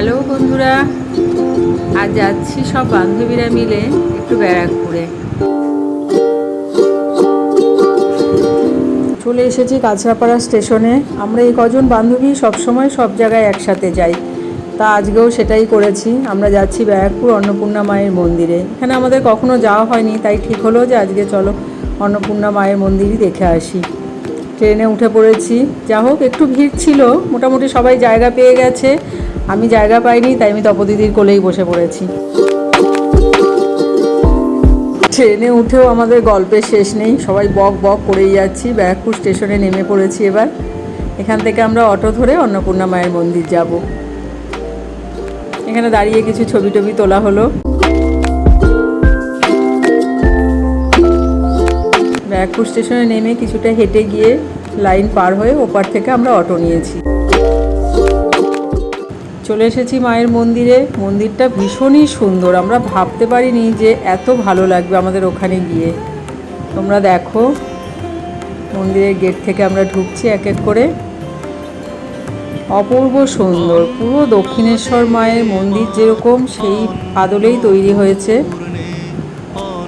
Hello বন্ধুরা, আজ যাচ্ছি সব বান্ধবীরা মিলে একটু ব্যারাকপুরে। চলে এসেছি কাঁচরাপাড়া স্টেশনে। আমরা এই কজন বান্ধবী সবসময় সব জায়গায় একসাথে যাই, তা আজকেও সেটাই করেছি। আমরা যাচ্ছি ব্যারাকপুর অন্নপূর্ণা মায়ের মন্দিরে। এখানে আমাদের কখনো যাওয়া হয়নি, তাই ঠিক হলো যে আজকে চলো অন্নপূর্ণা মায়ের মন্দিরই দেখে আসি। ট্রেনে উঠে পড়েছি। যা হোক, একটু ভিড় ছিল, মোটামুটি সবাই জায়গা পেয়ে গেছে। আমি জায়গা পাইনি, তাই আমি তপদিদির কোলেই বসে পড়েছি। ট্রেনে উঠেও আমাদের গল্পের শেষ নেই, সবাই বক বক করেই যাচ্ছি। ব্যারাকপুর স্টেশনে নেমে পড়েছি এবার। এখান থেকে আমরা অটো ধরে অন্নপূর্ণা মায়ের মন্দির যাব। এখানে দাঁড়িয়ে কিছু ছবি টবি তোলা হলো। ব্যারাকপুর স্টেশনে নেমে কিছুটা হেঁটে গিয়ে লাইন পার হয়ে ওপার থেকে আমরা অটো নিয়েছি। চলে এসেছি মায়ের মন্দিরে। মন্দিরটা ভীষণই সুন্দর, আমরা ভাবতে পারিনি যে এত ভালো লাগবে আমাদের ওখানে গিয়ে। তোমরা দেখো, মন্দিরের গেট থেকে আমরা ঢুকছি এক এক করে। অপূর্ব সুন্দর, পুরো দক্ষিণেশ্বর মায়ের মন্দির যেরকম সেই আদলেই তৈরি হয়েছে।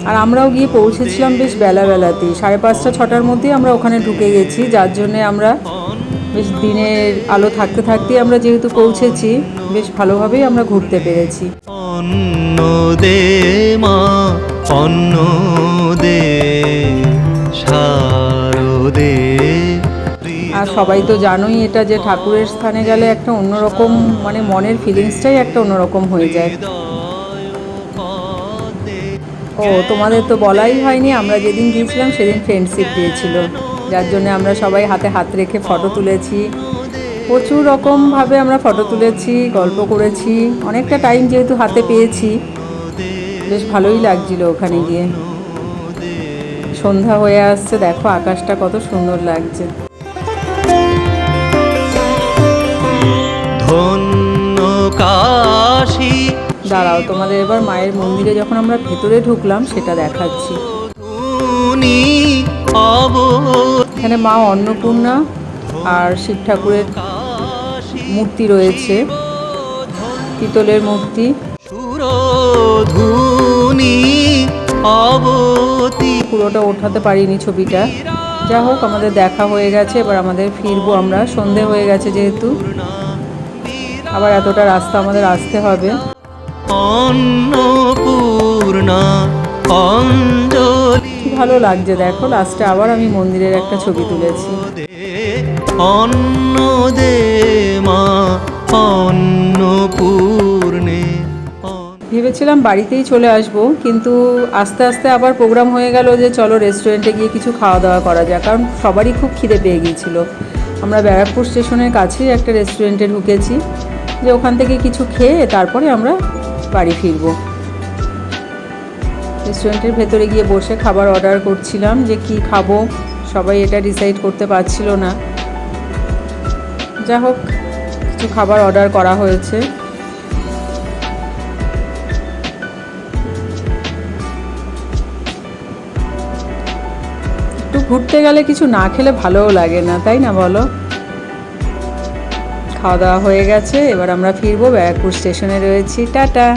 আর আমরাও গিয়ে পৌঁছেছিলাম বেশ বেলাতেই, 5:30 6টার মধ্যেই আমরা ওখানে ঢুকে গেছি, যার জন্যে আমরা বেশ দিনের আলো থাকতে থাকতেই আমরা যেহেতু পৌঁছেছি, বেশ ভালোভাবেই আমরা ঘুরতে পেরেছি। অন্ন দে মা, অন্ন দে শারদে। আর সবাই তো জানোই এটা, যে ঠাকুরের স্থানে গেলে একটা অন্যরকম, মানে মনের ফিলিংসটাই একটা অন্যরকম হয়ে যায়। ও, তোমাদের তো বলাই হয়নি, আমরা যেদিন গিয়েছিলাম সেদিন ফ্রেন্ডশিপ ডে ছিল, যার জন্য আমরা সবাই হাতে হাত রেখে ফটো তুলেছি। প্রচুর রকমভাবে আমরা ফটো তুলেছি, গল্প করেছি। অনেকটা টাইম যেহেতু হাতে পেয়েছি, বেশ ভালোই লাগছিল ওখানে গিয়ে। সন্ধ্যা হয়ে আসছে, দেখো আকাশটা কত সুন্দর লাগছে। ধন্য কাশী। দাঁড়াও, তোমাদের এবার মায়ের মন্দিরে যখন আমরা ভেতরে ঢুকলাম সেটা দেখাচ্ছি। এখানে মা অন্নপূর্ণা আর শিব ঠাকুরের মূর্তি রয়েছে, পিতলের মূর্তি। পুরোটা ওঠাতে পারিনি ছবিটা। যা হোক, আমাদের দেখা হয়ে গেছে, এবার আমাদের ফিরবো আমরা। সন্ধে হয়ে গেছে যেহেতু, আবার এতটা রাস্তা আমাদের আসতে হবে। অন্নপূর্ণা অঞ্জলি। কি ভালো লাগছে দেখো, লাস্টে আবার আমি মন্দিরের একটা ছবি তুলেছি। অন্ন দে মা, অন্নপূর্ণে। ভেবেছিলাম বাড়িতেই চলে আসব, কিন্তু আস্তে আস্তে আবার প্রোগ্রাম হয়ে গেল যে চলো রেস্টুরেন্টে গিয়ে কিছু খাওয়া দাওয়া করা যায়, কারণ সবারই খুব খিদে পেয়ে গিয়েছিল। আমরা ব্যারাকপুর স্টেশনের কাছেই একটা রেস্টুরেন্টে ঢুকেছি, যে ওখান থেকে কিছু খেয়ে তারপরে আমরা বাড়ি ফিরবো। রেস্টুরেন্টের ভেতরে গিয়ে বসে খাবার অর্ডার করছিলাম যে কি খাবো, সবাই এটা ডিসাইড করতে পারছিল না। যা হোক, কিছু খাবার অর্ডার করা হয়েছে। একটু ঘুরতে গেলে কিছু না খেলে ভালোও লাগে না, তাই না বলো? খাওয়া দাওয়া হয়ে গেছে, এবার আমরা ফিরবো। ব্যারাকপুর স্টেশনে রয়েছি। টাটা।